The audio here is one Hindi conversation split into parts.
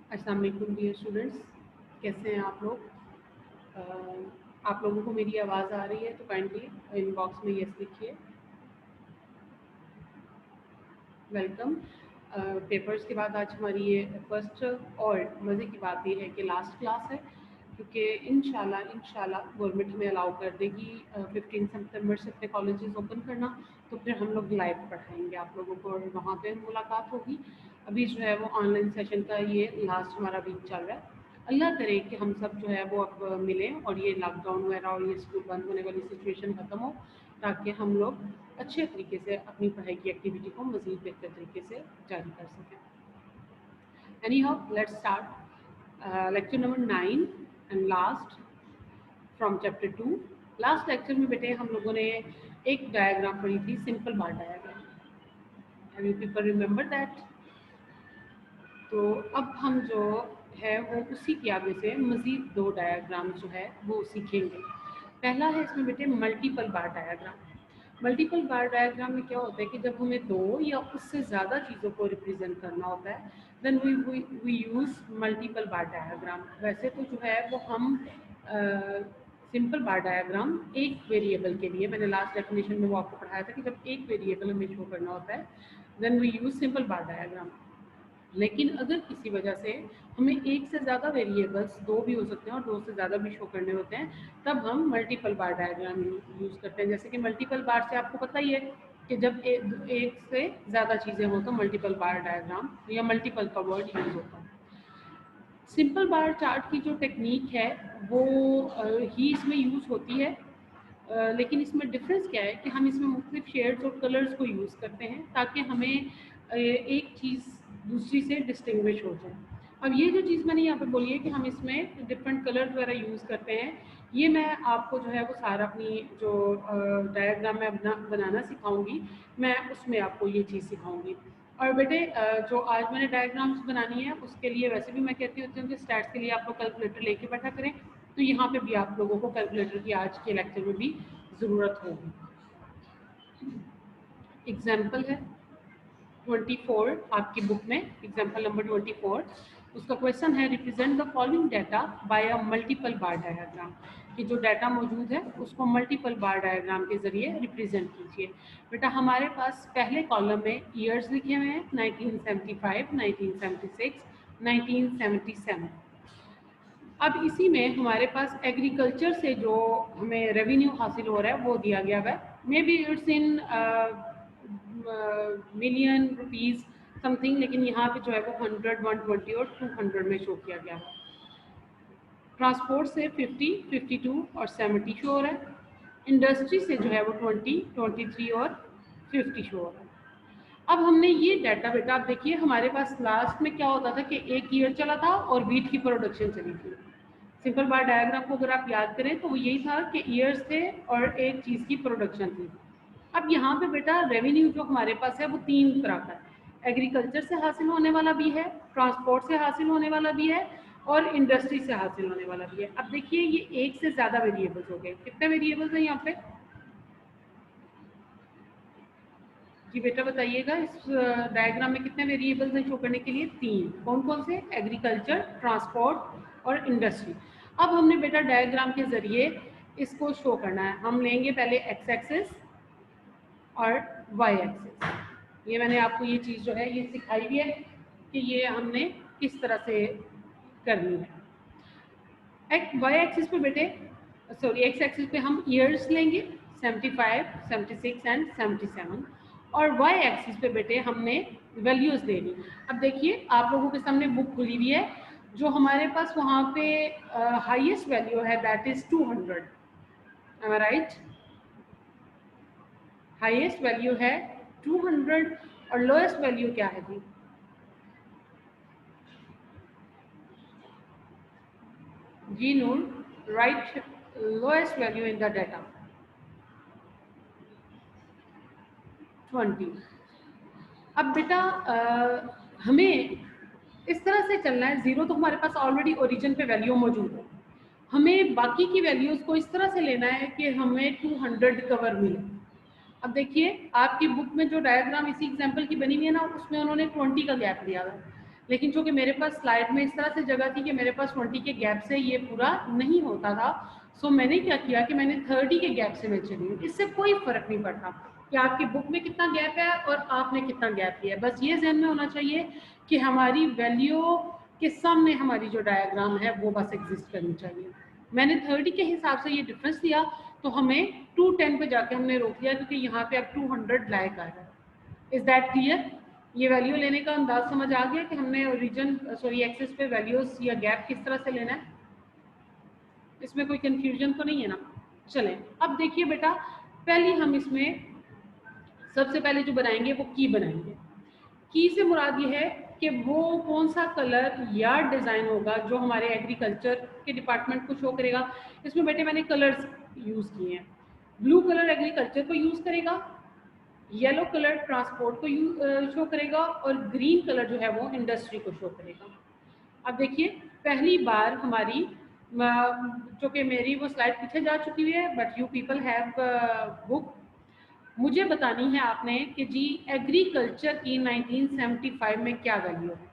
अस्सलाम वालेकुम डियर स्टूडेंट्स, कैसे हैं आप लोग? आप लोगों को मेरी आवाज़ आ रही है तो काइंडली इनबॉक्स में यस लिखिए। वेलकम। पेपर्स के बाद आज हमारी ये फर्स्ट और मज़े की बात ये है कि लास्ट क्लास है, क्योंकि इंशाल्लाह गवर्नमेंट हमें अलाउ कर देगी 15 सितंबर से अपने कॉलेजेस ओपन करना। तो फिर हम लोग लाइव पढ़ाएंगे आप लोगों को और वहाँ पे मुलाकात होगी। अभी जो है वो ऑनलाइन सेशन का ये लास्ट हमारा वीक चल रहा है। अल्लाह करे कि हम सब जो है वो अब मिलें और ये लॉकडाउन वगैरह और ये स्कूल बंद होने वाली सिचुएशन ख़त्म हो, ताकि हम लोग अच्छे तरीके से अपनी पढ़ाई की एक्टिविटी को मज़ीद बेहतर तरीके से जारी कर सकें। Any how let's start lecture number 9 and last from chapter 2। Last lecture में बेटे हम लोगों ने एक डायग्राम पढ़ी थी, simple bar diagram. Have you people remember that? तो अब हम जो है वो उसी के आगे से मज़ीद 2 डायग्राम जो है वो सीखेंगे। पहला है इसमें बेटे multiple bar diagram. Multiple bar diagram में क्या होता है कि जब हमें 2 या उससे ज़्यादा चीज़ों को रिप्रेजेंट करना होता है, then we use multiple bar diagram. वैसे तो जो है वो हम सिंपल बार डायग्राम एक वेरिएबल के लिए, मैंने लास्ट डेफिनेशन में वो आपको पढ़ाया था कि जब एक वेरिएबल हमें शो करना होता है then we use simple bar diagram. लेकिन अगर किसी वजह से हमें एक से ज़्यादा वेरिएबल्स, 2 भी हो सकते हैं और 2 से ज़्यादा भी शो करने होते हैं, तब हम मल्टीपल बार डायग्राम यूज़ करते हैं। जैसे कि मल्टीपल बार से आपको पता ही है कि जब एक से ज़्यादा चीज़ें हो तो मल्टीपल बार डायग्राम या मल्टीपल का वर्ड यूज़ होता है। सिंपल बार चार्ट की जो टेक्निक है वो ही इसमें यूज़ होती है, लेकिन इसमें डिफरेंस क्या है कि हम इसमें मुख्तलिफ शेड्स और कलर्स को यूज़ करते हैं ताकि हमें एक चीज़ दूसरी से डिस्टिंग्विश हो जाए। अब ये जो चीज़ मैंने यहाँ पे बोली है कि हम इसमें डिफरेंट कलर्स वगैरह यूज़ करते हैं, ये मैं आपको जो है वो सारा अपनी जो डायग्राम मैं बनाना सिखाऊंगी, मैं उसमें आपको ये चीज़ सिखाऊंगी। और बेटे जो आज मैंने डायग्राम्स बनानी है उसके लिए वैसे भी मैं कहती होती हूँ कि स्टैट्स के लिए आप लोग कैलकुलेटर लेके बैठा करें, तो यहाँ पे भी आप लोगों को कैलकुलेटर की आज के लेक्चर में भी ज़रूरत होगी। एग्जाम्पल है 24 आपकी बुक में, एग्जाम्पल नंबर 24। उसका क्वेश्चन है represent the following data by a multiple bar diagram. कि जो डाटा मौजूद है उसको मल्टीपल बार डायग्राम के ज़रिए रिप्रेजेंट कीजिए। बेटा हमारे पास पहले कॉलम में ईयर्स लिखे हुए हैं 1975, 1976, 1977। अब इसी में हमारे पास एग्रीकल्चर से जो हमें रेवेन्यू हासिल हो रहा है वो दिया गया है, may be it's in million rupees something, लेकिन यहाँ पे जो है वो 100, 120 और 200 में शो किया गया है। ट्रांसपोर्ट से 50, 52 और 70 शो हो रहा है। इंडस्ट्री से जो है वो 20, 23 और 50 शो हो रहा है। अब हमने ये डाटा बेटा, आप देखिए हमारे पास लास्ट में क्या होता था कि एक ईयर चला था और वीट की प्रोडक्शन चली थी। सिंपल बार डायग्राम को अगर आप याद करें तो वो यही था कि ईयर्स थे और एक चीज़ की प्रोडक्शन थी। अब यहाँ पे बेटा रेवेन्यू जो हमारे पास है वो 3 तरह का है। एग्रीकल्चर से हासिल होने वाला भी है, ट्रांसपोर्ट से हासिल होने वाला भी है और इंडस्ट्री से हासिल होने वाला भी है। अब देखिए ये एक से ज़्यादा वेरिएबल्स हो गए। कितने वेरिएबल्स हैं यहाँ पे? जी बेटा बताइएगा, इस डायग्राम में कितने वेरिएबल्स हैं शो करने के लिए? 3। कौन कौन से? एग्रीकल्चर, ट्रांसपोर्ट और इंडस्ट्री। अब हमने बेटा डायग्राम के ज़रिए इसको शो करना है। हम लेंगे पहले एक्स एक्सिस और वाई एक्सिस। ये मैंने आपको ये चीज़ जो है ये सिखाई भी है कि ये हमने किस तरह से करनी है। वाई एक्सिस पे बेटे, सॉरी एक्स एक्सिस पे हम ईयर्स लेंगे 75, 76 एंड 77, और वाई एक्सिस पे बेटे हमने वैल्यूज़ लेनी। अब देखिए आप लोगों के सामने बुक खुली हुई है, जो हमारे पास वहाँ पे हाईएस्ट वैल्यू है that is 200। Am I right? Highest value है 200 और लोएस्ट वैल्यू क्या है जी? जी Noor, right lowest value in the data 20। अब बेटा हमें इस तरह से चलना है, ज़ीरो तो हमारे पास ऑलरेडी ओरिजिन पे वैल्यू मौजूद है, हमें बाकी की वैल्यूज़ को इस तरह से लेना है कि हमें 200 कवर मिले। अब देखिए आपकी बुक में जो डायग्राम इसी एग्जाम्पल की बनी हुई है ना, उसमें उन्होंने 20 का गैप दिया हुआ है, लेकिन चूँकि मेरे पास स्लाइड में इस तरह से जगह थी कि मेरे पास 20 के गैप से ये पूरा नहीं होता था, सो मैंने क्या किया कि मैंने 30 के गैप से मैं चली हूँ। इससे कोई फ़र्क नहीं पड़ता कि आपकी बुक में कितना गैप है और आपने कितना गैप लिया है। बस ये ज़हन में होना चाहिए कि हमारी वैल्यू के सामने हमारी जो डायग्राम है वो बस एग्जिस्ट करनी चाहिए। मैंने 30 के हिसाब से ये डिफरेंस लिया, तो हमें 210 पे जाके हमने रोक लिया, क्योंकि यहाँ पे अब 200 लैग आ रहा है। Is that clear? ये वैल्यू लेने का अंदाज समझ आ गया कि हमने ओरिजिन एक्सेस पे वैल्यूज या गैप किस तरह से लेना है? इसमें कोई कंफ्यूजन तो नहीं है ना? चलें, अब देखिए बेटा, पहले हम इसमें सबसे पहले जो बनाएंगे वो की बनाएंगे। की से मुराद ये है कि वो कौन सा कलर या डिज़ाइन होगा जो हमारे एग्रीकल्चर के डिपार्टमेंट को शो करेगा। इसमें बेटे मैंने कलर्स यूज़ किए हैं। ब्लू कलर एग्रीकल्चर को यूज़ करेगा, येलो कलर ट्रांसपोर्ट को शो करेगा, और ग्रीन कलर जो है वो इंडस्ट्री को शो करेगा। अब देखिए, पहली बार हमारी, जो कि मेरी वो स्लाइड पीछे जा चुकी हुई है, but you people have book, मुझे बतानी है आपने कि जी एग्रीकल्चर की 1975 में क्या वैल्यू है।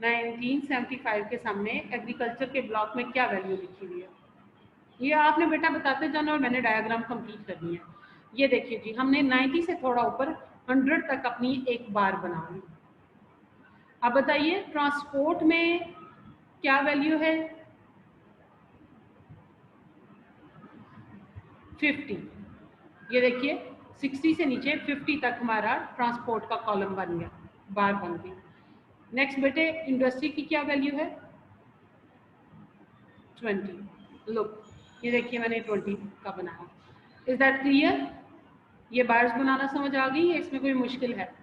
1975 के सामने एग्रीकल्चर के ब्लॉक में क्या वैल्यू लिखी हुई है, ये आपने बेटा बताते जाना और मैंने डायग्राम कंप्लीट करनी है। ये देखिए जी, हमने 90 से थोड़ा ऊपर 100 तक अपनी एक बार बना ली। अब बताइए ट्रांसपोर्ट में क्या वैल्यू है? 50। ये देखिए 60 से नीचे 50 तक हमारा ट्रांसपोर्ट का कॉलम बन गया, बार बन गई। नेक्स्ट बेटे, इंडस्ट्री की क्या वैल्यू है? 20। लुक, ये देखिए मैंने 20 का बनाया। Is that clear? ये बार्स बनाना समझ आ गई है? इसमें कोई मुश्किल है?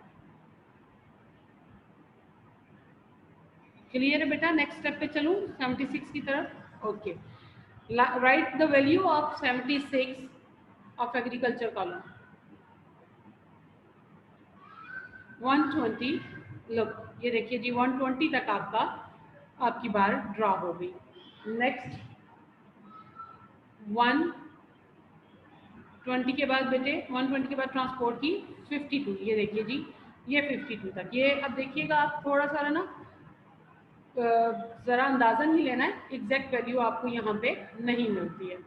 क्लियर है बेटा? नेक्स्ट स्टेप पे चलूँ 76 की तरफ। Okay, right the value of 76 of agriculture column. 120। Look, ये देखिए जी 120 तक आपकी बार ड्रॉ हो गई। नेक्स्ट 120 के बाद बेटे, 120 के बाद ट्रांसपोर्ट की 52। ये देखिए जी, ये 52 तक। ये अब देखिएगा आप थोड़ा सा ना ज़रा अंदाज़ा नहीं लेना है, एग्जैक्ट वैल्यू आपको यहाँ पे नहीं मिलती है।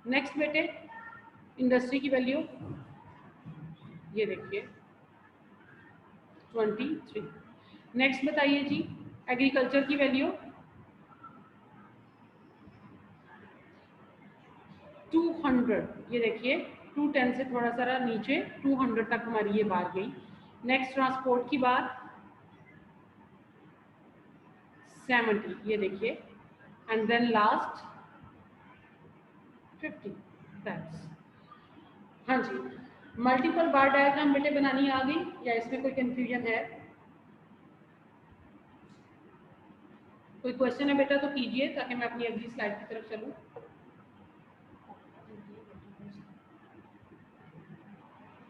नेक्स्ट बेटे, इंडस्ट्री की वैल्यू ये देखिए 23। नेक्स्ट बताइए जी, एग्रीकल्चर की वैल्यू 200। ये देखिए 210 से थोड़ा सा नीचे 200 तक हमारी ये बार गई। नेक्स्ट ट्रांसपोर्ट की बार 70। ये देखिए, एंड देन लास्ट 50। दैट्स, हाँ जी। मल्टीपल बार डायग्राम बेटे बनानी आ गई या इसमें कोई कंफ्यूजन है? कोई क्वेश्चन है बेटा तो कीजिए, ताकि मैं अपनी अगली स्लाइड की तरफ चलूँ।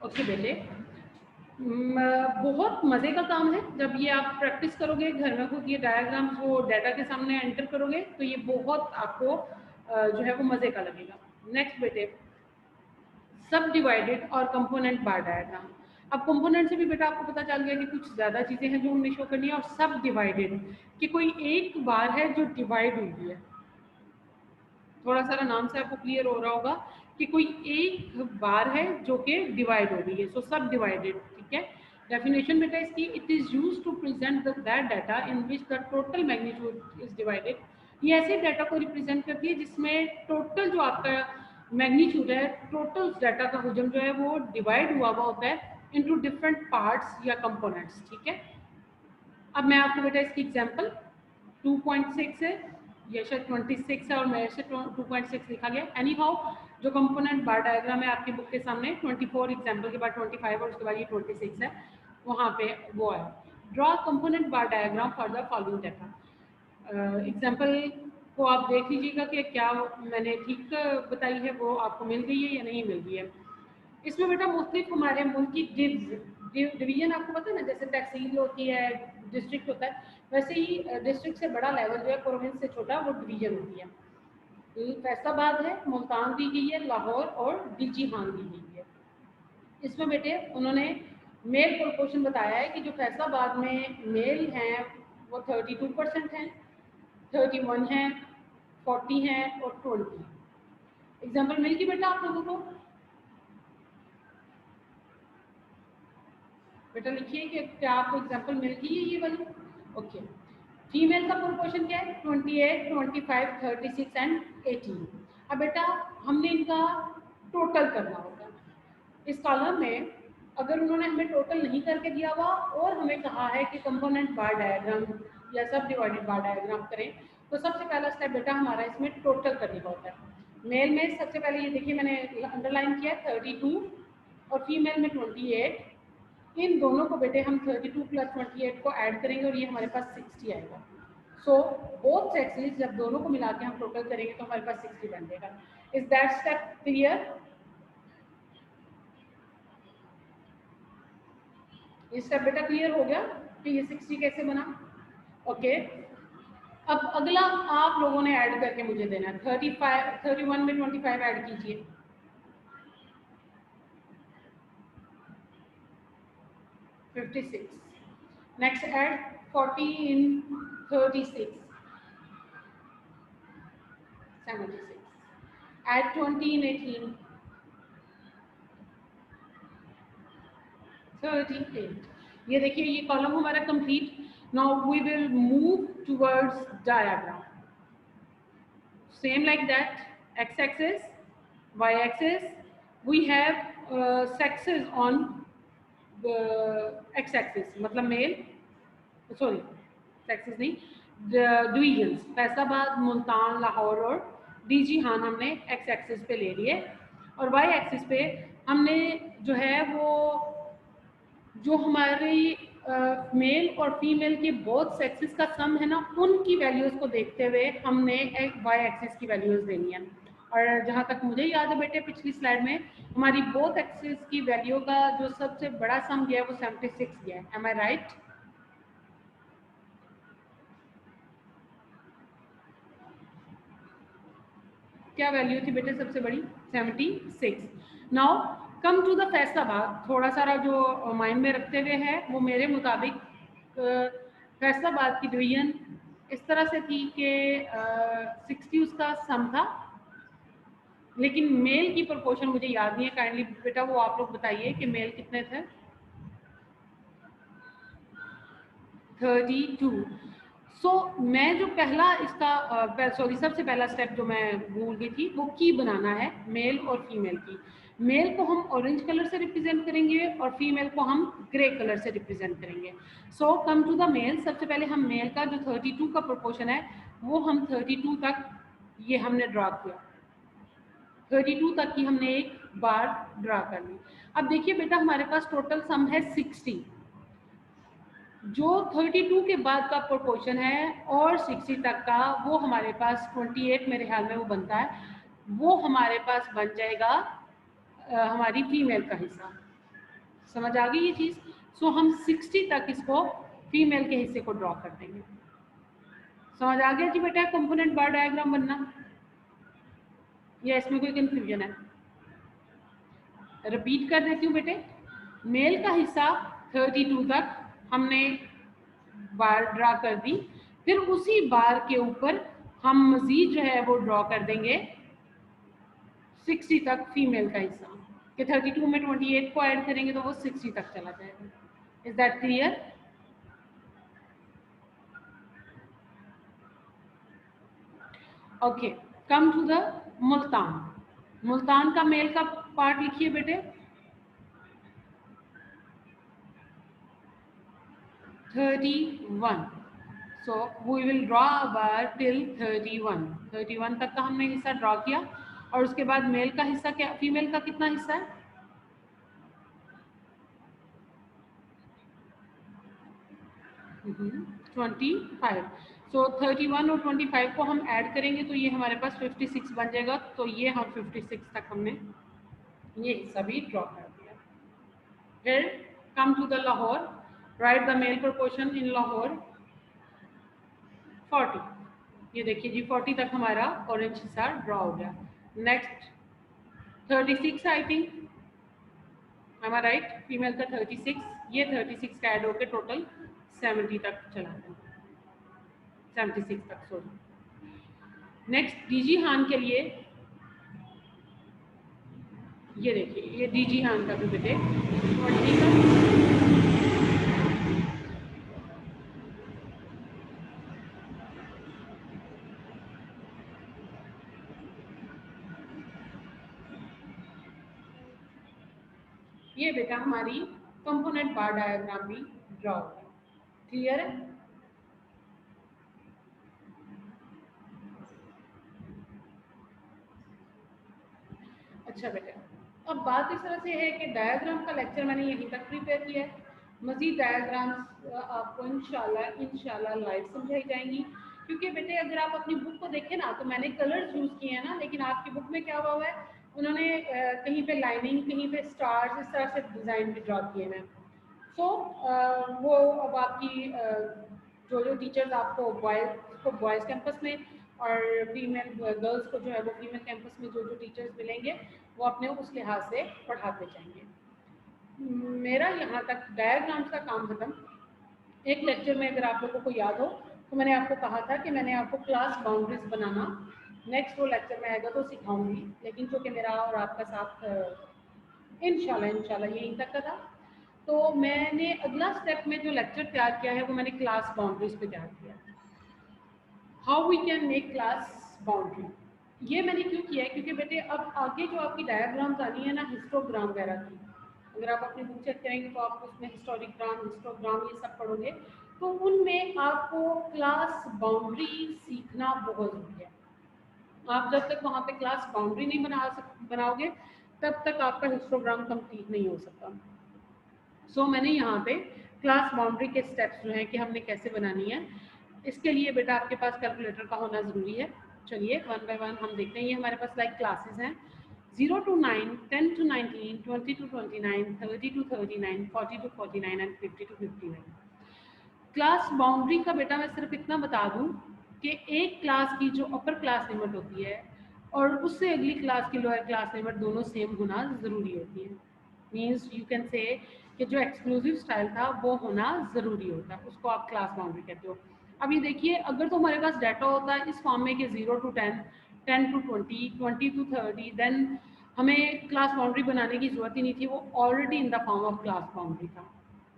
ओके बेटे, बहुत मज़े का काम है। जब ये आप प्रैक्टिस करोगे घर में खुद, ये डायग्राम्स वो डाटा के सामने एंटर करोगे, तो ये बहुत आपको जो है वो मज़े का लगेगा। नेक्स्ट बेटे, सब डिवाइडेड और कंपोनेंट बार डायग्राम। अब कंपोनेंट से भी बेटा आपको पता चल गया कि कुछ ज़्यादा चीज़ें हैं जो हमने शो करनी है, और सब डिवाइडेड कि कोई एक बार है जो डिवाइड हुई है। थोड़ा सा नाम से आपको क्लियर हो रहा होगा कि कोई एक बार है जो कि डिवाइड हो गई है। सो सब डिवाइडेड, ठीक है। डेफिनेशन बेटा इसकी, it is used to present that data in which the total magnitude is divided. ये ऐसे डाटा को रिप्रेजेंट करती है जिसमें टोटल जो आपका मैग्नीट्यूड है, टोटल डाटा का हुजम जो है वो डिवाइड हुआ होता है इनटू डिफरेंट पार्ट्स या कंपोनेंट्स, ठीक है। अब मैं आपको बेटा इसकी एग्जांपल 2.6 है, ये शायद 26 है और मेरे से 2.6 लिखा गया। एनी हाउ, जो कंपोनेंट बार डायग्राम है आपकी बुक के सामने 24 एग्जाम्पल के बाद 25 और उसके बाद ये 26 है, वहाँ पे वो है। Draw component bar diagram for the following data. Example को आप देख लीजिएगा कि क्या मैंने ठीक बताई है, वो आपको मिल गई है या नहीं मिल गई है। इसमें बेटा मुख्तलिफ हमारे मुल्क की डिवीजन आपको पता है ना, जैसे तहसील होती है, डिस्ट्रिक्ट होता है, वैसे ही डिस्ट्रिक्ट से बड़ा लेवल जो है, प्रोविंस से छोटा वो डिवीजन होती है। फैसलाबाद है, मुल्तान दी गई है, लाहौर और दिलजीहान दी गई है। इसमें बेटे उन्होंने मेल प्रोपोर्शन बताया है कि जो फैसलाबाद में मेल हैं वो 32% हैं, 31 हैं, 40 हैं और 20। एग्जाम्पल मिल गई बेटा आप लोगों को? बेटा लिखिए कि क्या आपको एग्जाम्पल मिल गई है ये वाली? ओके। फीमेल का प्रोपोर्शन क्या है? 28, 25, 36 एंड 18। अब बेटा हमने इनका टोटल करना होगा। इस कॉलम में अगर उन्होंने हमें टोटल नहीं करके दिया हुआ और हमें कहा है कि कंपोनेंट बार डायग्राम या सब डिवाइडेड बार डायग्राम करें, तो सबसे पहला स्टेप बेटा हमारा इसमें टोटल करने का होता है। मेल में सबसे पहले ये देखिए मैंने अंडरलाइन किया 32 और फीमेल में 28। इन दोनों को बेटे हम 32 प्लस 28 को ऐड करेंगे और ये हमारे पास 60 आएगा। सो बोथ सेक्सेस जब दोनों को मिला के हम टोटल करेंगे तो हमारे पास 60 बन जाएगा। Is that step clear? ये स्टेप बेटा क्लियर हो गया कि ये 60 कैसे बना? ओके। अब अगला आप लोगों ने ऐड करके मुझे देना है 35, 31 में 25 ऐड कीजिए। Next add 40 in 36, 76. Add 20 in 18, 38. ये देखिए ये कॉलम हमारा complete. Now we will move towards diagram. Same like that, x-axis, y-axis. We have sexes on the x-axis, मतलब मेल, सॉरी सेक्सेस नहीं, डिवीजन्स फैसलाबाद, मुल्तान, लाहौर और डीजी खान हमने एक्स एक्सिस पे ले लिए और वाई एक्सिस पे हमने जो है वो जो हमारी मेल और फीमेल के बोथ सेक्सेस का सम है ना, उनकी वैल्यूज़ को देखते हुए हमने एक वाई एक्सिस की वैल्यूज़ देनी है। और जहाँ तक मुझे याद है बेटे पिछली स्लाइड में हमारी बोथ एक्सिस की वैल्यू का जो सबसे बड़ा सम गया है वो 76 गया है। Am I right? क्या वैल्यू थी बेटे सबसे बड़ी? 76। Now come to the Faisalabad. थोड़ा सारा जो माइंड में रखते हुए है वो मेरे मुताबिक फैसलाबाद की डिवीजन इस तरह से थी कि 60 उसका सम था, लेकिन मेल की प्रोपोर्शन मुझे याद नहीं है। काइंडली बेटा वो आप लोग बताइए कि मेल कितने थे? 32। सो मैं जो पहला इसका सॉरी सबसे पहला स्टेप जो मैं भूल गई थी वो की बनाना है मेल और फीमेल की। मेल को हम ऑरेंज कलर से रिप्रेजेंट करेंगे और फीमेल को हम ग्रे कलर से रिप्रेजेंट करेंगे। सो कम टू द मेल। सबसे पहले हम मेल का जो 32 का प्रोपोर्शन है वो हम 32 तक ये हमने ड्रा किया। 32 तक की हमने एक बार ड्रा कर ली। अब देखिए बेटा हमारे पास टोटल सम है 60। जो 32 के बाद का प्रोपोर्शन है और 60 तक का वो हमारे पास 28 मेरे ख्याल में वो बनता है, वो हमारे पास बन जाएगा हमारी फीमेल का हिस्सा। समझ आ गई ये चीज़? सो हम 60 तक इसको फीमेल के हिस्से को ड्रॉ कर देंगे। समझ आ गया कि बेटा कंपोनेंट बार डायग्राम बनना, या इसमें कोई कंफ्यूजन है? रिपीट कर देती हूँ बेटे। मेल का हिस्सा 32 तक हमने बार ड्रा कर दी, फिर उसी बार के ऊपर हम मजीद जो है वो ड्रॉ कर देंगे 60 तक फीमेल का हिस्सा, कि 32 में 28 को ऐड करेंगे तो वो 60 तक चला जाएगा। Is that clear? Okay, come to the Multan. Multan का मेल का पार्ट लिखिए बेटे। 31। So we will draw a bar till 31। 31 तक का हमने हिस्सा ड्रॉ किया और उसके बाद मेल का हिस्सा क्या, फीमेल का कितना हिस्सा है? 25। सो 31 और 25 को हम ऐड करेंगे तो ये हमारे पास 56 बन जाएगा। तो ये हम 56 तक हमने ये हिस्सा भी ड्रॉ कर दिया। फिर come to the Lahore. Right the male proportion in Lahore 40। ये देखिए जी 40 तक हमारा ऑरेंज हिस्सा ड्रॉ हो गया। Next 36 I think, am I right? Female का 36। ये 36 का ऐड होकर टोटल 70 तक चला है, 76 तक सॉरी। नेक्स्ट डीजी हान के लिए ये देखिए, ये डीजी हान का भी बेटे 40 का, ये बेटा हमारी कंपोनेंट बार डायग्राम भी ड्रॉ होगा। क्लियर है? अच्छा बेटा, अब बात इस तरह से है कि डायग्राम का लेक्चर मैंने यहीं तक प्रिपेयर किया है। मज़ीद डायग्राम्स आपको इंशाल्लाह लाइव समझाई जाएंगी, क्योंकि बेटे अगर आप अपनी बुक को देखें ना तो मैंने कलर्स यूज़ किए हैं ना, लेकिन आपकी बुक में क्या हुआ है, उन्होंने कहीं पे लाइनिंग, कहीं पे स्टार्स, इस तरह से डिज़ाइन भी ड्रॉ किए हैं। सो वो अब आपकी जो जो टीचर्स आपको बॉयज़ कैंपस में और फीमेल गर्ल्स को जो है वो फीमेल कैंपस में जो जो टीचर्स मिलेंगे वो अपने उस लिहाज से पढ़ाते जाएंगे। मेरा यहाँ तक डायग्राम्स का काम खत्म। एक लेक्चर में अगर आप लोगों को याद हो तो मैंने आपको कहा था कि मैंने आपको क्लास बाउंड्रीज बनाना नेक्स्ट वो लेक्चर में आएगा तो सिखाऊंगी, लेकिन चूँकि मेरा और आपका साथ इंशाल्लाह यहीं तक का था, तो मैंने अगला स्टेप में जो लेक्चर तैयार किया है वो मैंने क्लास बाउंड्रीज पे तैयार किया। How we can make class boundary, ये मैंने क्यों किया है, क्योंकि बेटे अब आगे जो आपकी डायग्राम्स आनी है ना हिस्टोग्राम वगैरह की, अगर आप अपनी बुक चेक करेंगे तो आप उसमें हिस्टोग्राम ये सब पढ़ोगे, तो उनमें आपको क्लास बाउंड्री सीखना बहुत ज़रूरी है। आप जब तक वहाँ पे क्लास बाउंड्री नहीं बनाओगे तब तक आपका हिस्टोग्राम कंप्लीट नहीं हो सकता। सो मैंने यहाँ पे क्लास बाउंड्री के स्टेप्स जो हैं कि हमने कैसे बनानी है, इसके लिए बेटा आपके पास कैलकुलेटर का होना ज़रूरी है। चलिए वन बाय वन हम देखते हैं। ये हमारे पास लाइक क्लासेस हैं 0 to 9, 10 to 19, 20 to 29, 30 to 39, 40 to 49 and 50 to 59। Class boundary का बेटा मैं सिर्फ इतना बता दूं कि एक क्लास की जो अपर क्लास लिमिट होती है और उससे अगली क्लास की लोअर क्लास लिमिट दोनों सेम होना ज़रूरी होती है। मीन्स यू कैन से कि जो एक्सक्लूसिव स्टाइल था वो होना ज़रूरी होता है, उसको आप क्लास बाउंड्री कहते हो। अभी देखिए, अगर तो हमारे पास डाटा होता है इस फॉर्म में कि 0 to 10, 10 to 20, 20 to 30, देन हमें क्लास बाउंड्री बनाने की ज़रूरत ही नहीं थी, वो already in the form of class boundary था।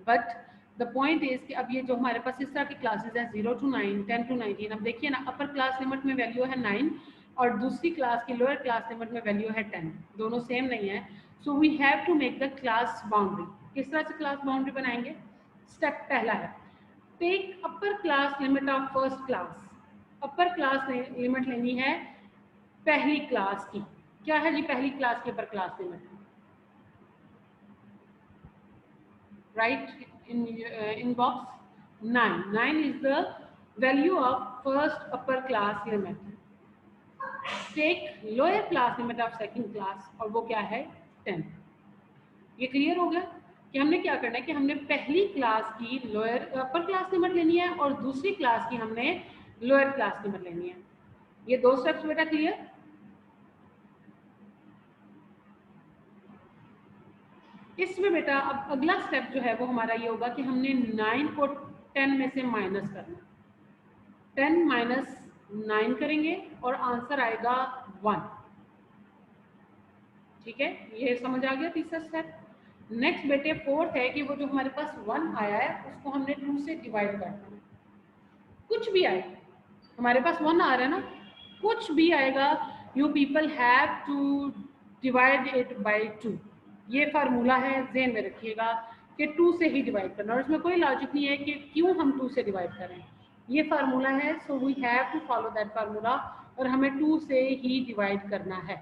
बट द पॉइंट इज कि अब ये जो हमारे पास इस तरह की क्लासेस हैं 0 to 9, 10 to 19, अब देखिए ना अपर क्लास लिमिट में वैल्यू है 9 और दूसरी क्लास की लोअर क्लास लिमिट में वैल्यू है 10, दोनों सेम नहीं है। So we have to make the class boundary. किस तरह से क्लास बाउंड्री बनाएंगे? स्टेप पहला है take upper class limit of first class. Upper class limit लेनी है पहली क्लास की। क्या है जी पहली क्लास की अपर class limit? Write in box 9. 9 is the value of first upper class limit. Take lower class limit of second class और वो क्या है 10। ये क्लियर हो गया कि हमने क्या करना है कि हमने पहली क्लास की लोअर अपर क्लास लिमिट लेनी है और दूसरी क्लास की हमने लोअर क्लास लिमिट लेनी है। ये दो स्टेप्स बेटा क्लियर? इसमें बेटा अब अगला स्टेप जो है वो हमारा ये होगा कि हमने 9 को 10 में से माइनस करना। 10 माइनस 9 करेंगे और आंसर आएगा 1। ठीक है, ये समझ आ गया तीसरा स्टेप। नेक्स्ट बेटे फोर्थ है कि वो जो हमारे पास 1 आया है उसको हमने 2 से डिवाइड करना है। कुछ भी आए, हमारे पास 1 आ रहा है ना, कुछ भी आएगा, you people have to divide it by 2। ये फार्मूला है, ज़हन में रखिएगा कि 2 से ही डिवाइड करना, और इसमें कोई लॉजिक नहीं है कि क्यों हम 2 से डिवाइड करें। ये फार्मूला है, so we have to follow that formula और हमें 2 से ही डिवाइड करना है।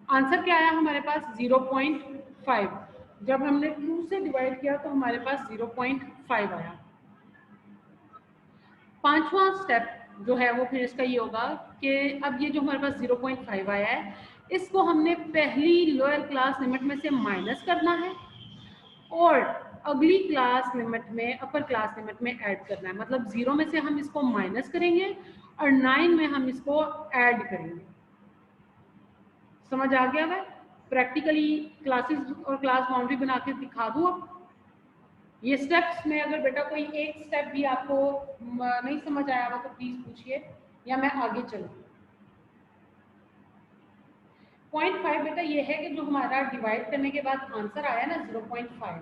आंसर क्या आया हमारे पास? 0.5। जब हमने 2 से डिवाइड किया तो हमारे पास 0.5 आया। पांचवा स्टेप जो है वो फिर इसका ये होगा कि अब ये जो हमारे पास 0.5 आया है इसको हमने पहली लोअर क्लास लिमिट में से माइनस करना है और अगली क्लास लिमिट में अपर क्लास लिमिट में ऐड करना है। मतलब 0 में से हम इसको माइनस करेंगे और 9 में हम इसको ऐड करेंगे। समझ आ गया? मैं प्रैक्टिकली क्लासेस और क्लास बाउंड्री बना के दिखा दूँ अब? ये स्टेप्स में अगर बेटा कोई एक स्टेप भी आपको नहीं समझ आया हो तो प्लीज पूछिए या मैं आगे चलूँ। 0.5 बेटा ये है कि जो हमारा डिवाइड करने के बाद आंसर आया ना 0.5,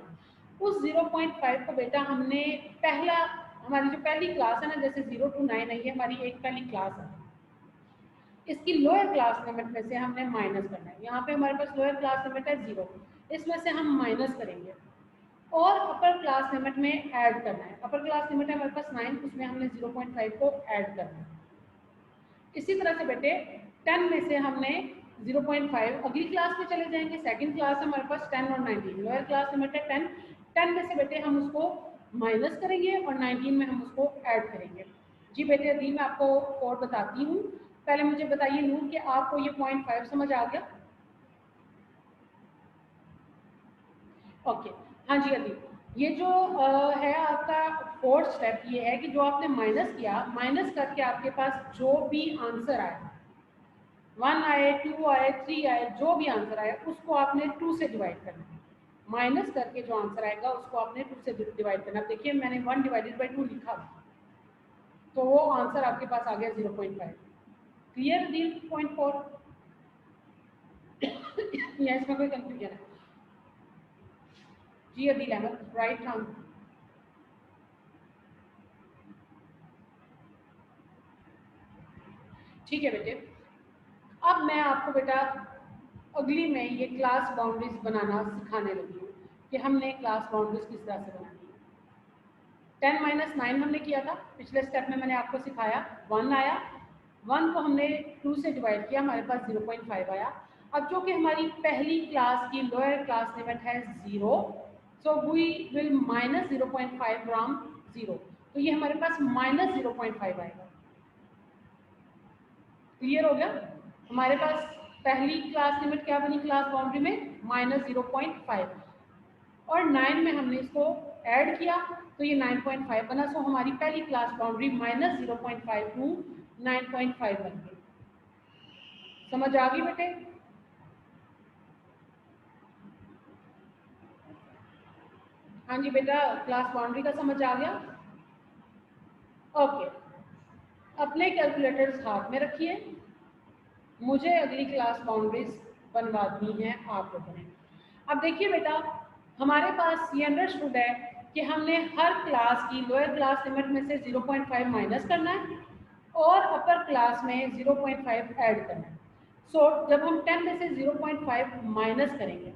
उस 0.5 को बेटा हमने पहला, हमारी जो पहली क्लास है ना, जैसे 0 to 9 है, ये हमारी एक पहली क्लास है, इसकी लोअर क्लास लिमिट में से हमने माइनस करना है। यहाँ पे हमारे पास लोअर क्लास लिमिट है 0, इसमें से हम माइनस करेंगे और अपर क्लास लिमिट में ऐड करना है। अपर क्लास लिमिट है हमारे पास 9, उसमें हमने 0.5 को ऐड करना है। इसी तरह से बेटे 10 में से हमने 0.5 अगली क्लास में चले जाएंगे, सेकंड क्लास है हमारे पास 10 और 19, लोअर क्लास लिमिट है 10, 10 में से बेटे हम उसको माइनस करेंगे और 19 में हम उसको ऐड करेंगे। जी बेटे अभी मैं आपको कोड बताती हूँ, पहले मुझे बताइए नूर कि आपको ये 0.5 समझ आ गया? ओके, हाँ जी अभी ये जो है आपका फोर्थ स्टेप, ये है कि जो आपने माइनस किया, माइनस करके आपके पास जो भी आंसर आया, 1 आए, 2 आए, 3 आए, जो भी आंसर आए उसको आपने 2 से डिवाइड करना है। माइनस करके जो आंसर आएगा उसको आपने 2 से डिवाइड करना है। देखिए मैंने 1 डिवाइडेड बाई 2 लिखा, तो वो आंसर आपके पास आ गया 0.5। Clear the point 4? या इसमें कोई कंफ्यूजन है? जी अदील अहमद राइट आंसर। ठीक है बेटे, अब मैं आपको बेटा अगली में ये क्लास बाउंड्रीज बनाना सिखाने लगी हूँ कि हमने क्लास बाउंड्रीज किस तरह से बनानी है। 10 माइनस 9 हमने किया था पिछले स्टेप में, मैंने आपको सिखाया। 1 आया, 1 को हमने 2 से डिवाइड किया, हमारे पास 0.5 आया। अब जो कि हमारी पहली क्लास की लोअर क्लास लिमिट है 0, so we will minus 0.5 from 0, तो ये हमारे पास माइनस 0.5 आएगा। क्लियर हो गया? हमारे पास पहली क्लास लिमिट क्या बनी क्लास बाउंड्री में? माइनस 0.5, और 9 में हमने इसको ऐड किया तो ये 9.5 बना। सो हमारी पहली क्लास बाउंड्री माइनस 0.5 टू 9.5 बन गई। समझ आ गई बेटे? हाँ जी बेटा, क्लास बाउंड्री का समझ आ गया? ओके, अपने कैलकुलेटर्स हाथ में रखिए, मुझे अगली क्लास बाउंड्रीज बनवानी है आप लोगों ने। अब देखिए बेटा, हमारे पास ये अंडरस्टूड है कि हमने हर क्लास की लोअर क्लास लिमिट में से 0.5 माइनस करना है और अपर क्लास में 0.5 ऐड करना है। सो जब हम 10 में से 0.5 माइनस करेंगे,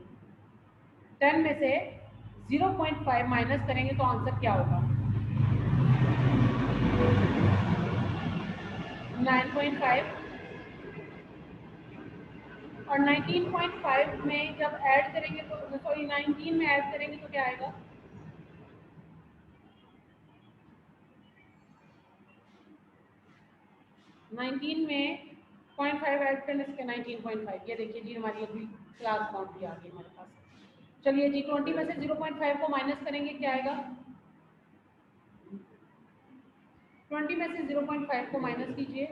10 में से 0.5 माइनस करेंगे तो आंसर क्या होगा? 9.5। और 19.5 में जब ऐड करेंगे तो, सॉरी 19 में ऐड करेंगे तो क्या आएगा? 19 में 0.5 ऐड करने से 19.5, ये देखिए जी हमारी अभी क्लास बाउंड्री आ गई हमारे पास। चलिए जी 20 में से 0.5 को माइनस करेंगे क्या आएगा? 20 में से 0.5 को माइनस कीजिए,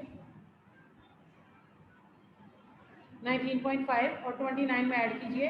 19.5, और 29 में ऐड कीजिए,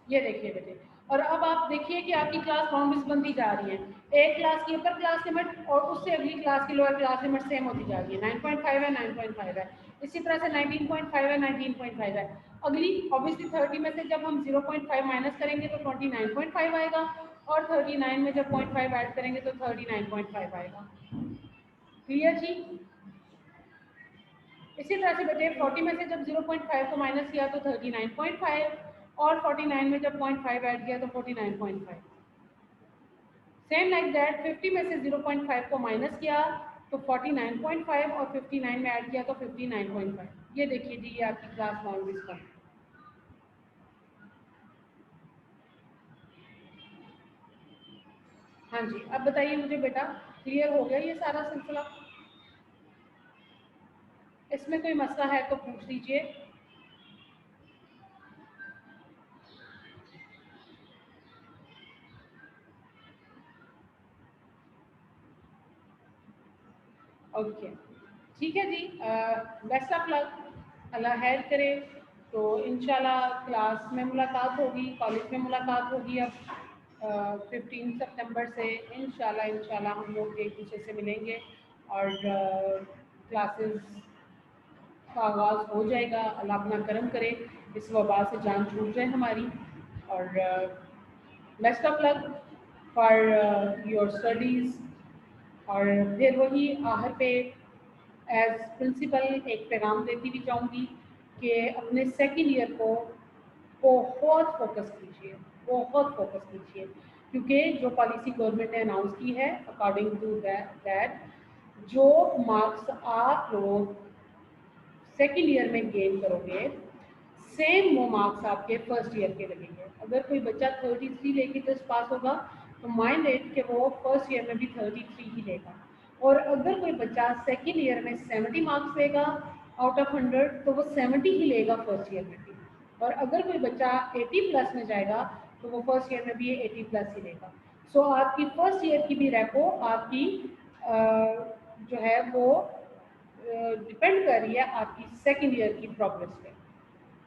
ये देखिए बेटे। और अब आप देखिए कि आपकी क्लास बाउंड्रीज बनती जा रही है, एक क्लास की अपर क्लास लिमिट और उससे अगली क्लास की लोअर क्लास लिमिट सेम होती जा रही है। 9.5 है, 9.5 है, इसी तरह से 19.5 है, 19.5 है। अगली ऑब्वियसली 30 में से जब हम 0.5 माइनस करेंगे तो 29.5 आएगा, और 39 में जब 0.5 ऐड करेंगे तो 39.5 आएगा। क्लियर जी? इसी तरह से बेटे 40 में से जब 0.5 को माइनस किया तो 39.5, और 49 में जब 0.5 ऐड किया तो 49.5। सेम लाइक दैट 50 में से 0.5 को माइनस किया तो 49.5, और 59 में ऐड किया तो 59.5। ये देखिए जी, ये आपकी क्लास बाउंड्रीज का। हाँ जी, अब बताइए मुझे बेटा, क्लियर हो गया ये सारा सिलसिला? इसमें कोई मसला है तो पूछ लीजिए। ओके, ठीक है जी, best of luck, Allah help करे। तो इंशाल्लाह क्लास में मुलाकात होगी, कॉलेज में मुलाकात होगी। अब 15 सितंबर से इंशाल्लाह हम लोग एक दूसरे से मिलेंगे और क्लासेस का आगाज़ हो जाएगा। अल्लाह अपना करम करे, इस वबा से जान छूट जाए हमारी। और best of luck for your studies. और फिर वही आखिर पे एज प्रिंसिपल एक पैगाम देती भी जाऊँगी कि अपने सेकेंड ईयर को बहुत फोकस कीजिए, बहुत फोकस कीजिए, क्योंकि जो पॉलिसी गवर्नमेंट ने अनाउंस की है अकॉर्डिंग टू दैट जो मार्क्स आप लोग सेकेंड ईयर में गेन करोगे सेम वो मार्क्स आपके फर्स्ट ईयर के लगेंगे। अगर कोई बच्चा 33 लेके जस्ट पास होगा तो माइंड इट कि वो फर्स्ट ईयर में भी 33 ही लेगा। और अगर कोई बच्चा सेकेंड ईयर में 70 मार्क्स लेगा आउट ऑफ 100 तो वो 70 ही लेगा फर्स्ट ईयर में भी। और अगर कोई बच्चा 80 प्लस में जाएगा तो वो फर्स्ट ईयर में भी 80 प्लस ही लेगा। सो आपकी फर्स्ट ईयर की भी रेपो आपकी जो है वो डिपेंड कर रही है आपकी सेकेंड ईयर की प्रोग्रेस पे।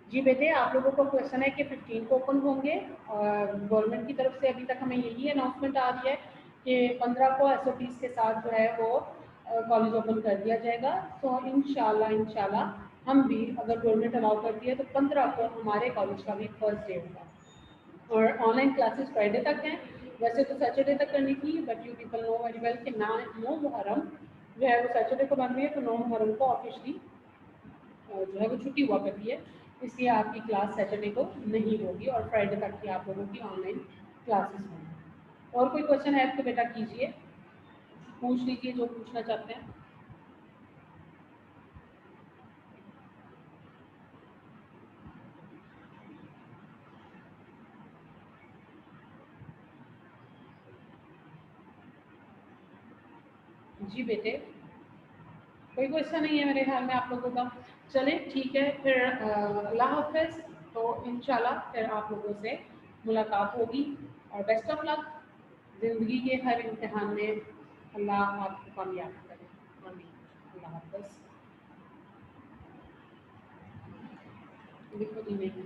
जी बेटे, आप लोगों को क्वेश्चन है कि 15 को ओपन होंगे और गवर्नमेंट की तरफ से अभी तक हमें यही अनाउंसमेंट आ रही है कि 15 को एसओपीज के साथ जो है वो कॉलेज ओपन कर दिया जाएगा। तो इंशाल्लाह हम भी अगर गवर्नमेंट अलाउ करती है तो 15 को हमारे कॉलेज का भी फर्स्ट डे होगा। और ऑनलाइन क्लासेस फ्राइडे तक हैं, वैसे तो सैटरडे तक करनी थी, but you people know very well कि 9 मुहर्रम जो है वो सैटरडे को बन रही है, तो 9 मुहर्रम को ऑफिशियली जो है वो छुट्टी हुआ करती है, इसलिए आपकी क्लास सैटरडे को नहीं होगी और फ्राइडे तक की आप लोगों की ऑनलाइन क्लासेस होंगी। और कोई क्वेश्चन है तो बेटा कीजिए, पूछ लीजिए जो पूछना चाहते हैं। जी बेटे, कोई क्वेश्चन नहीं है मेरे ख्याल में आप लोगों का। चले ठीक है फिर, अल्लाह हाफ़िज़। तो इंशाल्लाह फिर आप लोगों से मुलाकात होगी और बेस्ट ऑफ लक ज़िंदगी के हर इम्तिहान में। अल्लाह आपको कामयाब करे। आमीन। अल्लाह हाफ़िज़। लिखो दी नहीं।